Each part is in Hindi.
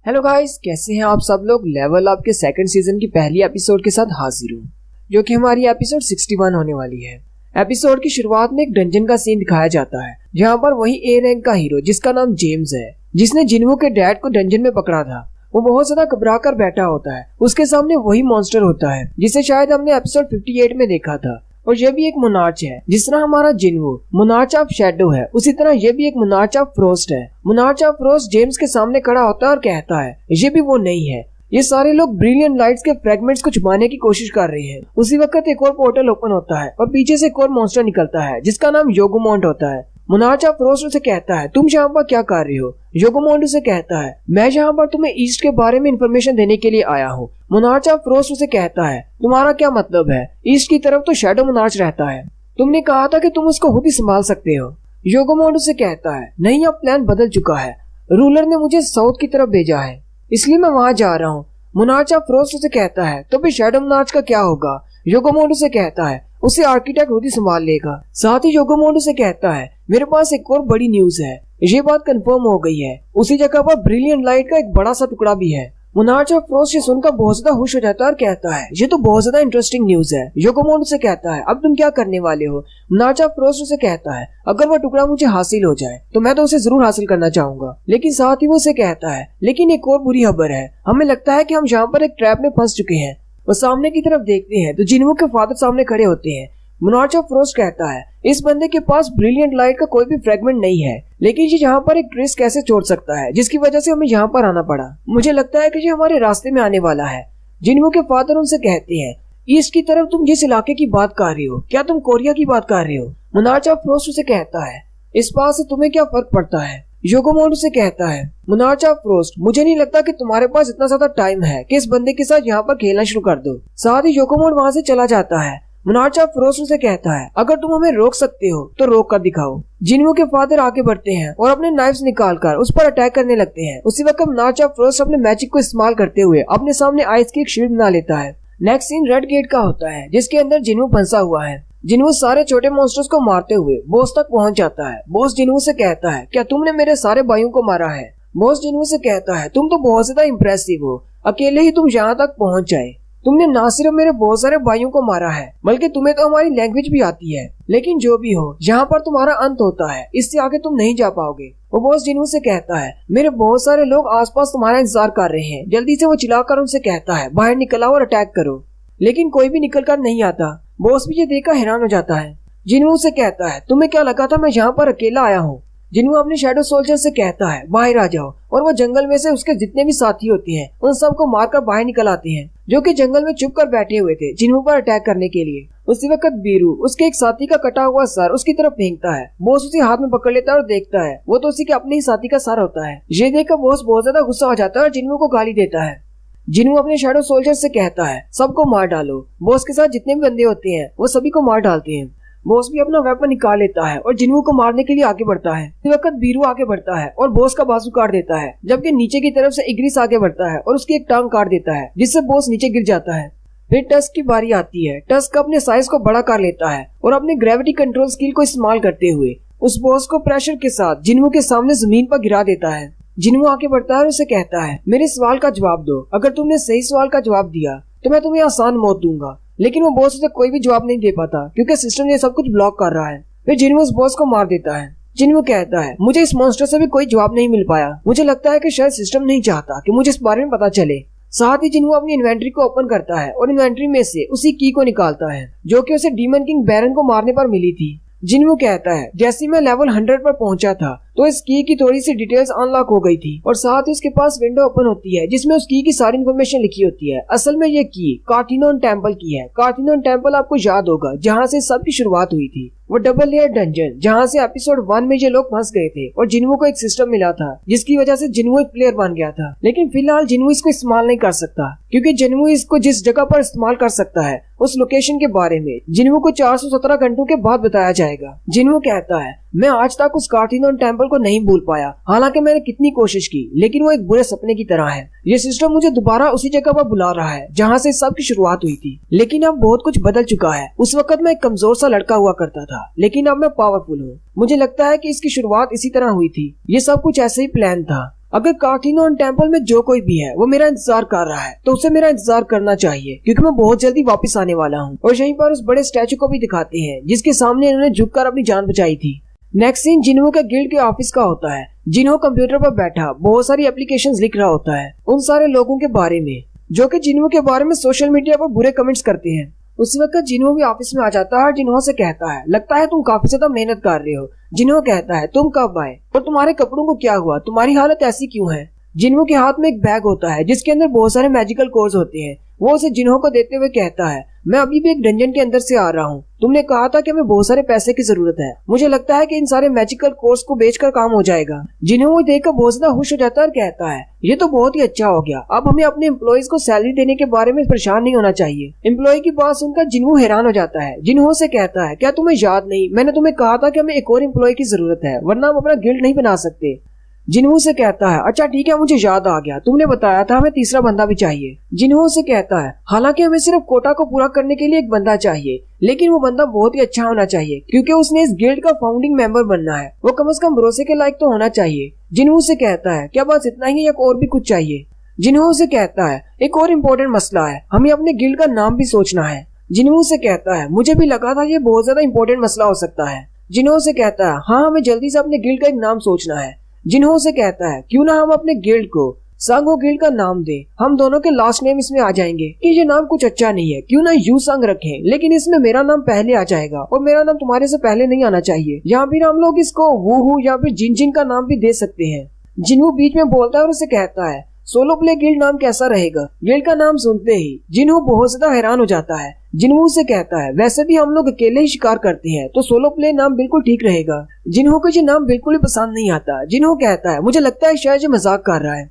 हेलो गाइस, कैसे हैं आप सब लोग। लेवल अप के सेकंड सीजन की पहली एपिसोड के साथ हाजिर हूँ, जो कि हमारी एपिसोड 61 होने वाली है। एपिसोड की शुरुआत में एक डंजन का सीन दिखाया जाता है, जहाँ पर वही ए रैंक का हीरो जिसका नाम जेम्स है, जिसने जिन्वू के डैड को डंजन में पकड़ा था, वो बहुत ज्यादा घबरा कर बैठा होता है। उसके सामने वही मॉन्स्टर होता है जिसे शायद हमने एपिसोड 58 में देखा था। और ये भी एक मोनार्च है। जिस तरह हमारा जिन्वू मोनार्च ऑफ शैडो है, उसी तरह ये भी एक मोनार्च ऑफ फ्रोस्ट है। मोनार्च ऑफ फ्रोस्ट जेम्स के सामने खड़ा होता है और कहता है ये भी वो नहीं है। ये सारे लोग ब्रिलियंट लाइट्स के फ्रेगमेंट्स को छुपाने की कोशिश कर रहे हैं। उसी वक्त एक और पोर्टल ओपन होता है और पीछे से एक और मॉन्स्टर निकलता है जिसका नाम योगोमोंट होता है। मोनार्च ऑफ फ्रोस्ट उसे कहता है तुम यहाँ पर क्या कर रहे हो। योगोमोंट उसे कहता है मैं यहाँ पर तुम्हें ईस्ट के बारे में इंफॉर्मेशन देने के लिए आया हूँ। मोनार्च ऑफ फ्रोस्ट उसे कहता है तुम्हारा क्या मतलब है, ईस्ट की तरफ तो शैडो मोनार्च रहता है, तुमने कहा था कि तुम उसको खुद ही संभाल सकते हो। योगोमोंट उसे कहता है नहीं, अब प्लान बदल चुका है, रूलर ने मुझे साउथ की तरफ भेजा है, इसलिए मैं वहाँ जा रहा हूँ। मोनार्च ऑफ फ्रोस्ट उसे कहता है तो फिर शैडो मोनार्च का क्या होगा। योगोमोंट उसे कहता है उसे आर्किटेक्ट खुद ही संभाल लेगा। साथ ही योगोमोंट उसे कहता है मेरे पास एक और बड़ी न्यूज है, ये बात कंफर्म हो गई है, उसी जगह पर ब्रिलियंट लाइट का एक बड़ा सा टुकड़ा भी है। मोनार्च ऑफ फ्रोस्ट ये सुनकर बहुत ज्यादा खुश हो जाता है और कहता है ये तो बहुत ज्यादा इंटरेस्टिंग न्यूज है। योगोमोंट उसे कहता है अब तुम क्या करने वाले हो। मोनार्च ऑफ फ्रोस्ट उसे कहता है अगर वह टुकड़ा मुझे हासिल हो जाए तो मैं तो उसे जरूर हासिल करना चाहूंगा, लेकिन साथ ही वो उसे कहता है लेकिन एक और बुरी खबर है, हमें लगता है कि हम यहाँ पर एक ट्रैप में फंस चुके हैं। वो सामने की तरफ देखते हैं तो जिन्वू के फादर सामने खड़े होते हैं। मोनार्च ऑफ फ्रोस्ट कहता है इस बंदे के पास ब्रिलियंट लाइट का कोई भी फ्रेगमेंट नहीं है, लेकिन ये यहाँ पर एक ट्रेस कैसे छोड़ सकता है जिसकी वजह से हमें यहाँ पर आना पड़ा। मुझे लगता है कि ये हमारे रास्ते में आने वाला है। जिन्वू के फादर उनसे कहते हैं ईस्ट की तरफ तुम जिस इलाके की बात कर रहे हो, क्या तुम कोरिया की बात कर रहे हो। मोनार्च ऑफ फ्रोस्ट उसे कहता है इस बात से तुम्हें क्या फर्क पड़ता है। योगोमोंट उसे कहता है मोनार्च ऑफ फ्रोस्ट मुझे नहीं लगता कि तुम्हारे पास इतना ज्यादा टाइम है कि इस बंदे के साथ यहाँ पर खेलना शुरू कर दो। साथ ही योगोमोंट वहाँ से चला जाता है। मोनार्च ऑफ फ्रोस्ट उसे कहता है अगर तुम हमें रोक सकते हो तो रोक कर दिखाओ। जिन्वू के फादर आगे बढ़ते हैं और अपने नाइफ्स निकालकर उस पर अटैक करने लगते हैं। उसी वक्त मोनार्च ऑफ फ्रोस्ट अपने मैजिक को इस्तेमाल करते हुए अपने सामने आइस की एक शील्ड बना लेता है। नेक्स्ट सीन रेड गेट का होता है जिसके अंदर जिन्वू फंसा हुआ है। जिन्वू सारे छोटे मॉन्स्टर्स को मारते हुए बॉस तक पहुंच जाता है। बॉस जिन्वू से कहता है क्या तुमने मेरे सारे भाइयों को मारा है। बॉस जिन्वू से कहता है तुम तो बहुत ज्यादा इम्प्रेसिव हो, अकेले ही तुम यहाँ तक पहुँच जाए, तुमने ना सिर्फ मेरे बहुत सारे भाइयों को मारा है बल्कि तुम्हें तो हमारी लैंग्वेज भी आती है, लेकिन जो भी हो यहाँ पर तुम्हारा अंत होता है, इससे आगे तुम नहीं जा पाओगे। वो बॉस जिन्वू से कहता है मेरे बहुत सारे लोग आसपास तुम्हारा इंतजार कर रहे हैं। जल्दी से वो चिल्लाकर उनसे कहता है बाहर निकल आओ और अटैक करो, लेकिन कोई भी निकल कर नहीं आता। बॉस भी ये देखकर हैरान हो जाता है। जिन्वू से कहता है तुम्हें क्या लगा था मैं यहाँ पर अकेला आया हूँ। जिन्वू अपने शैडो सोल्जर से कहता है बाहर आ जाओ, और वो जंगल में से उसके जितने भी साथी होते हैं उन सबको मारकर बाहर निकल आते हैं, जो कि जंगल में चुप कर बैठे हुए थे जिन्वू पर अटैक करने के लिए। उसी वक्त बीरू उसके एक साथी का कटा हुआ सर उसकी तरफ फेंकता है। बॉस उसे हाथ में पकड़ लेता है और देखता है वो तो उसी के अपने ही साथी का सर होता है। ये देखकर बॉस बहुत ज्यादा गुस्सा हो जाता है और जिन्वू को गाली देता है। जिन्वू अपने शैडो सोल्जर से कहता है सबको मार डालो। बॉस के साथ जितने भी बंदे होते हैं वो सभी को मार डालते हैं। बॉस भी अपना वेपन निकाल लेता है और जिन्वू को मारने के लिए आगे बढ़ता है। इस वक्त बीरू आगे बढ़ता है और बॉस का बाजू काट देता है, जबकि नीचे की तरफ से इग्रिस आगे बढ़ता है और उसकी एक टांग काट देता है, जिससे बॉस नीचे गिर जाता है। फिर टस्क की बारी आती है। टस्क अपने साइज को बड़ा कर लेता है और अपने ग्रेविटी कंट्रोल स्किल को इस्तेमाल करते हुए उस बॉस को प्रेशर के साथ जिन्वू के सामने जमीन पर गिरा देता है। जिन्वू आगे बढ़ता है और उसे कहता है मेरे सवाल का जवाब दो, अगर तुमने सही सवाल का जवाब दिया तो मैं तुम्हें आसान मौत दूंगा। लेकिन वो बॉस उसे कोई भी जवाब नहीं दे पाता क्योंकि सिस्टम ये सब कुछ ब्लॉक कर रहा है। फिर जिन्वू उस बॉस को मार देता है। जिन्वू कहता है मुझे इस मॉन्स्टर से भी कोई जवाब नहीं मिल पाया, मुझे लगता है कि शायद सिस्टम नहीं चाहता कि मुझे इस बारे में पता चले। साथ ही जिन्वू अपनी इन्वेंट्री को ओपन करता है और इन्वेंट्री में से उसी की को निकालता है जो कि उसे डीमन किंग बैरन को मारने पर मिली थी। जिन्वू कहता है जैसे मैं लेवल 100 पर पहुंचा था तो इस की थोड़ी सी डिटेल्स अनलॉक हो गई थी और साथ ही उसके पास विंडो ओपन होती है जिसमें उस की सारी इन्फॉर्मेशन लिखी होती है। असल में ये की कार्टिनोन टेम्पल की है। कार्टिनोन टेम्पल आपको याद होगा जहाँ से सबकी शुरुआत हुई थी, वो डबल लेयर डंजन जहाँ से एपिसोड 1 में ये लोग फंस गए थे और जिन्वू को एक सिस्टम मिला था जिसकी वजह से जिन्वू एक प्लेयर बन गया था। लेकिन फिलहाल जिन्वू इसको इस्तेमाल नहीं कर सकता क्योंकि जिन्वू इसको जिस जगह पर इस्तेमाल कर सकता है उस लोकेशन के बारे में जिन्वू को 417 घंटों के बाद बताया जाएगा। जिन्वू कहता है मैं आज तक उस कार्टिनोन टेम्पल को नहीं भूल पाया, हालांकि मैंने कितनी कोशिश की, लेकिन वो एक बुरे सपने की तरह है। ये सिस्टम मुझे दोबारा उसी जगह पर बुला रहा है जहाँ से सबकी शुरुआत हुई थी, लेकिन अब बहुत कुछ बदल चुका है। उस वक्त मैं एक कमजोर सा लड़का हुआ करता था, लेकिन अब मैं पावरफुल हूँ। मुझे लगता है कि इसकी शुरुआत इसी तरह हुई थी। ये सब कुछ ऐसे ही प्लान था। अगर कार्टिनोन टेम्पल में जो कोई भी है वो मेरा इंतजार कर रहा है तो उसे मेरा इंतजार करना चाहिए, क्योंकि मैं बहुत जल्दी वापस आने वाला हूँ। और यहीं पर उस बड़े स्टैचू को भी दिखाते हैं जिसके सामने इन्होंने झुककर अपनी जान बचाई थी। नेक्स्ट सीन जिन्हों के गिल्ड के ऑफिस का होता है। जिन्हों कंप्यूटर पर बैठा बहुत सारी एप्लीकेशंस लिख रहा होता है उन सारे लोगों के बारे में जो कि जिन्हों के बारे में सोशल मीडिया पर बुरे कमेंट्स करते हैं। उसी वक्त जिन्हों भी ऑफिस में आ जाता है और जिन्हों से कहता है लगता है तुम काफी ज्यादा मेहनत कर रहे हो। जिन्हों कहता है तुम कब आए और तुम्हारे कपड़ों को क्या हुआ, तुम्हारी हालत ऐसी क्यों है। जिन्हों के हाथ में एक बैग होता है जिसके अंदर बहुत सारे मैजिकल कोर्स होते हैं। वो उसे जिन्हों को देते हुए कहता है मैं अभी भी एक डंजन के अंदर से आ रहा हूँ। तुमने कहा था कि हमें बहुत सारे पैसे की जरूरत है। मुझे लगता है कि इन सारे मैजिकल कोर्स को बेचकर काम हो जाएगा। जिन्हों वो देखकर बहुत ज्यादा खुश हो जाता है और कहता है ये तो बहुत ही अच्छा हो गया, अब हमें अपने एम्प्लॉइज को सैलरी देने के बारे में परेशान नहीं होना चाहिए। एम्प्लॉय की बात सुनकर जिन्हों हैरान हो जाता है। जिन्हों से कहता है क्या तुम्हें याद नहीं, मैंने तुम्हें कहा था कि हमें एक और एम्प्लॉय की जरूरत है वरना हम अपना गिल्ड नहीं बना सकते। जिन्हों से कहता है अच्छा ठीक है, मुझे याद आ गया, तुमने बताया था हमें तीसरा बंदा भी चाहिए। जिन्हों से कहता है हालांकि हमें सिर्फ कोटा को पूरा करने के लिए एक बंदा चाहिए, लेकिन वो बंदा बहुत ही अच्छा होना चाहिए क्योंकि उसने इस गिल्ड का फाउंडिंग मेंबर बनना है। वो कम से कम भरोसे के लायक तो होना चाहिए। जिन्हों से कहता है क्या बस इतना ही या और भी कुछ चाहिए। जिन्हों से कहता है एक और इम्पोर्टेंट मसला है, हमें अपने गिल्ड का नाम भी सोचना है। जिन्हों से कहता है मुझे भी लगा था ये बहुत ज्यादा इम्पोर्टेंट मसला हो सकता है। जिन्हों से कहता है हाँ हमें जल्दी से अपने गिल्ड का एक नाम सोचना है। जिन्हों से कहता है क्यों ना हम अपने गिल्ड को संग गिल्ड का नाम दे, हम दोनों के लास्ट नेम इसमें आ जाएंगे कि ये नाम कुछ अच्छा नहीं है, क्यों ना यू संग रखें, लेकिन इसमें मेरा नाम पहले आ जाएगा और मेरा नाम तुम्हारे से पहले नहीं आना चाहिए। या फिर हम लोग इसको वू या फिर जिन जिन का नाम भी दे सकते हैं। जिन्हों बीच में बोलता है और उसे कहता है सोलो प्ले गिल्ड नाम कैसा रहेगा। गिल्ड का नाम सुनते ही जिन्हों बहुत ज्यादा हैरान हो जाता है। जिन्हों से कहता है वैसे भी हम लोग अकेले ही शिकार करते हैं तो सोलो प्ले नाम बिल्कुल ठीक रहेगा। जिन्हों को ये नाम बिल्कुल ही पसंद नहीं आता। जिन्हों कहता है मुझे लगता है शायद ये मजाक कर रहा है,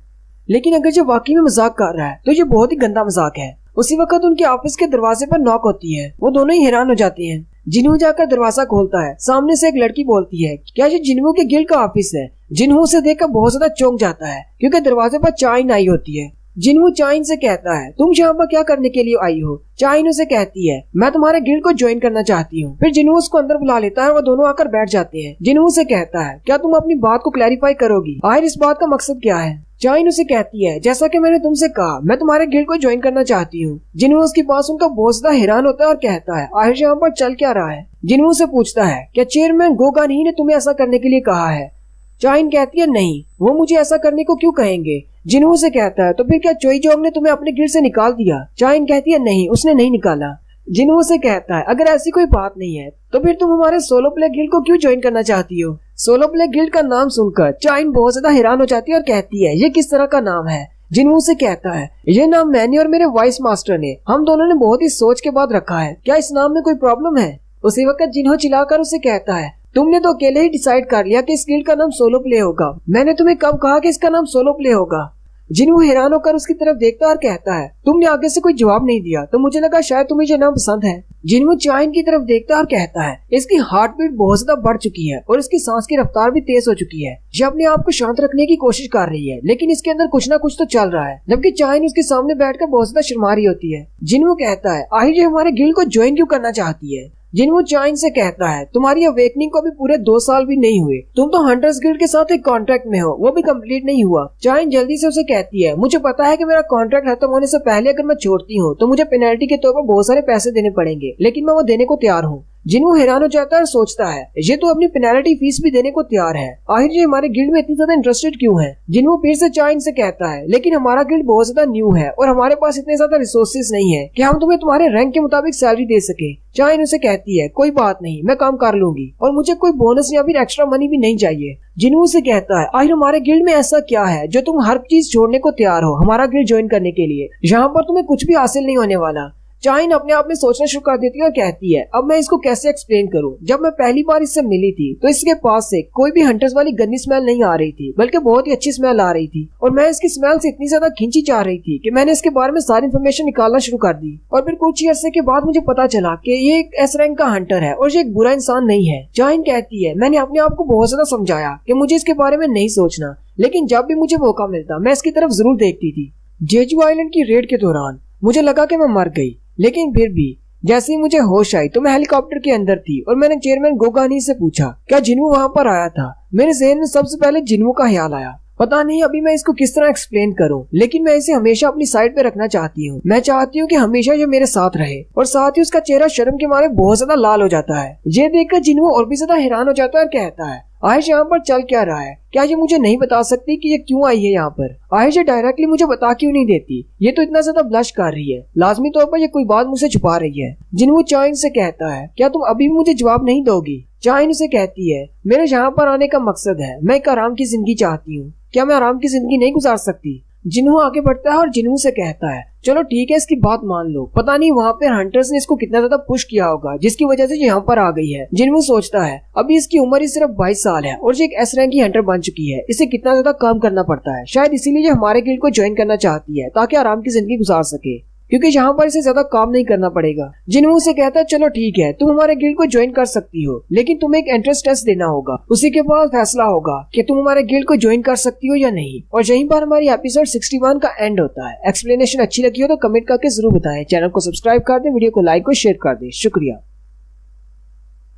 लेकिन अगर ये वाकई में मजाक कर रहा है तो ये बहुत ही गंदा मजाक है। उसी वक्त उनके ऑफिस के दरवाजे पर नॉक होती है। वो दोनों ही हैरान हो जाते हैं। जिन्हों जाकर दरवाजा खोलता है। सामने से एक लड़की बोलती है क्या ये जिन्हों के गिल्ड का ऑफिस है। जिन्हों से देखकर बहुत ज्यादा चौंक जाता है क्योंकि दरवाजे पर चाइन आई होती है। जिन्हों चाइन से कहता है तुम यहाँ पर क्या करने के लिए आई हो। चाइन उसे कहती है मैं तुम्हारे गिल्ड को ज्वाइन करना चाहती हूँ। फिर जिन्हों उसको अंदर बुला लेता है और दोनों आकर बैठ जाते हैं। जिन्हों से कहता है क्या तुम अपनी बात को क्लैरिफाई करोगी, आखिर इस बात का मकसद क्या है। चाइन उसे कहती है जैसा कि मैंने तुमसे कहा मैं तुम्हारे गिल्ड को ज्वाइन करना चाहती हूँ। जिन्हों उसकी बात सुनकर बहुत ज्यादा हैरान होता है और कहता है आखिर यहाँ पर चल क्या रहा है। जिन्हों से पूछता है क्या चेयरमैन गोगानी ने तुम्हें ऐसा करने के लिए कहा है। चाइन कहती है नहीं, वो मुझे ऐसा करने को क्यों कहेंगे। जिन्हों से कहता है तो फिर क्या चोई जोंग ने तुम्हें अपने गिल्ड से निकाल दिया। चाइन कहती है नहीं, उसने नहीं निकाला। जिन्हों से कहता है अगर ऐसी कोई बात नहीं है तो फिर तुम हमारे सोलो प्ले गिल्ड को क्यों ज्वाइन करना चाहती हो। सोलो प्ले गिल्ड का नाम सुनकर चाइन बहुत ज्यादा हैरान हो जाती है और कहती है ये किस तरह का नाम है। जिन्हों से कहता है ये नाम मैंने और मेरे वाइस मास्टर ने हम दोनों ने बहुत ही सोच के बाद रखा है, क्या इस नाम में कोई प्रॉब्लम है। उसी वक्त जिन्हों चिल्लाकर उसे कहता है तुमने तो अकेले ही डिसाइड कर लिया कि इस गिल्ड का नाम सोलो प्ले होगा, मैंने तुम्हें कब कहा कि इसका नाम सोलो प्ले होगा। जिन्हों हैरान होकर उसकी तरफ देखता और कहता है तुमने आगे से कोई जवाब नहीं दिया तो मुझे लगा शायद तुम्हें ये नाम पसंद है। जिन्हों चाइन की तरफ देखता और कहता है इसकी हार्ट बीट बहुत ज्यादा बढ़ चुकी है और इसकी सांस की रफ्तार भी तेज हो चुकी है। ये अपने आप को शांत रखने की कोशिश कर रही है लेकिन इसके अंदर कुछ ना कुछ तो चल रहा है। जबकि चाइन उसके सामने बैठकर बहुत ज्यादा शर्मा रही होती है। जिन्हों कहता है आखिर ये हमारे गिल्ड को ज्वाइन क्यों करना चाहती है। जिन्हों चाइन से कहता है तुम्हारी अवेकनिंग को भी पूरे 2 साल भी नहीं हुए, तुम तो हंटर्स गिल्ड के साथ एक कॉन्ट्रैक्ट में हो, वो भी कंप्लीट नहीं हुआ। चाइन जल्दी से उसे कहती है मुझे पता है कि मेरा कॉन्ट्रैक्ट खत्म होने से पहले अगर मैं छोड़ती हूँ तो मुझे पेनल्टी के तौर पर बहुत सारे पैसे देने पड़ेंगे, लेकिन मैं वो देने को तैयार हूँ। जिन्हों हैरान हो जाता है और सोचता है ये तो अपनी पेनल्टी फीस भी देने को तैयार है, आखिर ये हमारे गिल्ड में इतनी ज्यादा इंटरेस्टेड क्यों है। जिन्हों फिर से चाइन से कहता है लेकिन हमारा गिल्ड बहुत ज्यादा न्यू है और हमारे पास इतने ज्यादा रिसोर्सेज नहीं है कि हम तुम्हें तुम्हारे रैंक के मुताबिक सैलरी दे सके। चाइन उसे कहती है कोई बात नहीं, मैं काम कर लूंगी और मुझे कोई बोनस या फिर एक्स्ट्रा मनी भी नहीं चाहिए। जिन्हों से कहता है आखिर हमारे गिल्ड में ऐसा क्या है जो तुम हर चीज छोड़ने को तैयार हो हमारा गिल्ड ज्वाइन करने के लिए, यहाँ पर तुम्हें कुछ भी हासिल नहीं होने वाला। चाइन अपने आप में सोचना शुरू कर देती है और कहती है अब मैं इसको कैसे एक्सप्लेन करूं। जब मैं पहली बार इससे मिली थी तो इसके पास से कोई भी हंटर्स वाली गंदी स्मेल नहीं आ रही थी, बल्कि बहुत ही अच्छी स्मेल आ रही थी और मैं इसकी स्मेल से इतनी ज्यादा खींची जा रही थी कि मैंने इसके बारे में सारी इन्फॉर्मेशन निकालना शुरू कर दी। और फिर कुछ ही अरसे के बाद मुझे पता चला कि ये एक एस रैंक का हंटर है और ये एक बुरा इंसान नहीं है। चाइन कहती है मैंने अपने आप को बहुत ज्यादा समझाया कि मुझे इसके बारे में नहीं सोचना, लेकिन जब भी मुझे मौका मिलता मैं इसकी तरफ जरूर देखती थी। जेजू आइलैंड की रेड के दौरान मुझे लगा कि मैं मर गई, लेकिन फिर भी जैसे ही मुझे होश आई तो मैं हेलीकॉप्टर के अंदर थी और मैंने चेयरमैन गोगानी से पूछा क्या जिन्हों वहाँ पर आया था। मेरे जहन में सबसे पहले जिन्हों का ख्याल आया। पता नहीं अभी मैं इसको किस तरह एक्सप्लेन करूं, लेकिन मैं इसे हमेशा अपनी साइड पे रखना चाहती हूँ। मैं चाहती हूँ कि हमेशा ये मेरे साथ रहे। और साथ ही उसका चेहरा शर्म के मारे बहुत ज्यादा लाल हो जाता है। ये देखकर जिन्हों और भी ज्यादा हैरान हो जाता है और कहता है, आयश यहाँ पर चल क्या रहा है? क्या ये मुझे नहीं बता सकती कि ये क्यों आई है यहाँ पर? आयश ये डायरेक्टली मुझे बता क्यों नहीं देती? ये तो इतना ज्यादा ब्लश कर रही है, लाजमी तौर पर ये कोई बात मुझसे छुपा रही है। जिन्हों चाइन से कहता है, क्या तुम अभी भी मुझे जवाब नहीं दोगी? चाइन उसे कहती है, मेरे यहाँ पर आने का मकसद है, मैं एक आराम की जिंदगी चाहती हूँ। क्या मैं आराम की जिंदगी नहीं गुजार सकती? जिन्हों आगे बढ़ता है और जिन्हों से कहता है, चलो ठीक है, इसकी बात मान लो। पता नहीं वहाँ पे हंटर्स ने इसको कितना ज्यादा पुश किया होगा जिसकी वजह से यहाँ पर आ गई है। जिन्हों सोचता है अभी इसकी उम्र ही सिर्फ 22 साल है और ये एक एस रैंक की हंटर बन चुकी है, इसे कितना ज्यादा काम करना पड़ता है। शायद इसीलिए ये हमारे गिल्ड को ज्वाइन करना चाहती है ताकि आराम की जिंदगी गुजार सके, क्योंकि यहाँ पर इसे ज्यादा काम नहीं करना पड़ेगा। जिन्हों से कहता है, चलो ठीक है, तुम हमारे गिल्ड को ज्वाइन कर सकती हो, लेकिन तुम्हें एक एंट्रेंस टेस्ट देना होगा। उसी के बाद फैसला होगा कि तुम हमारे गिल्ड को ज्वाइन कर सकती हो या नहीं। और यहीं पर हमारी एपिसोड 61 का एंड होता है। एक्सप्लेनेशन अच्छी लगी हो तो कमेंट करके जरूर बताएं। चैनल को सब्सक्राइब कर दे, वीडियो को लाइक और शेयर कर दे। शुक्रिया।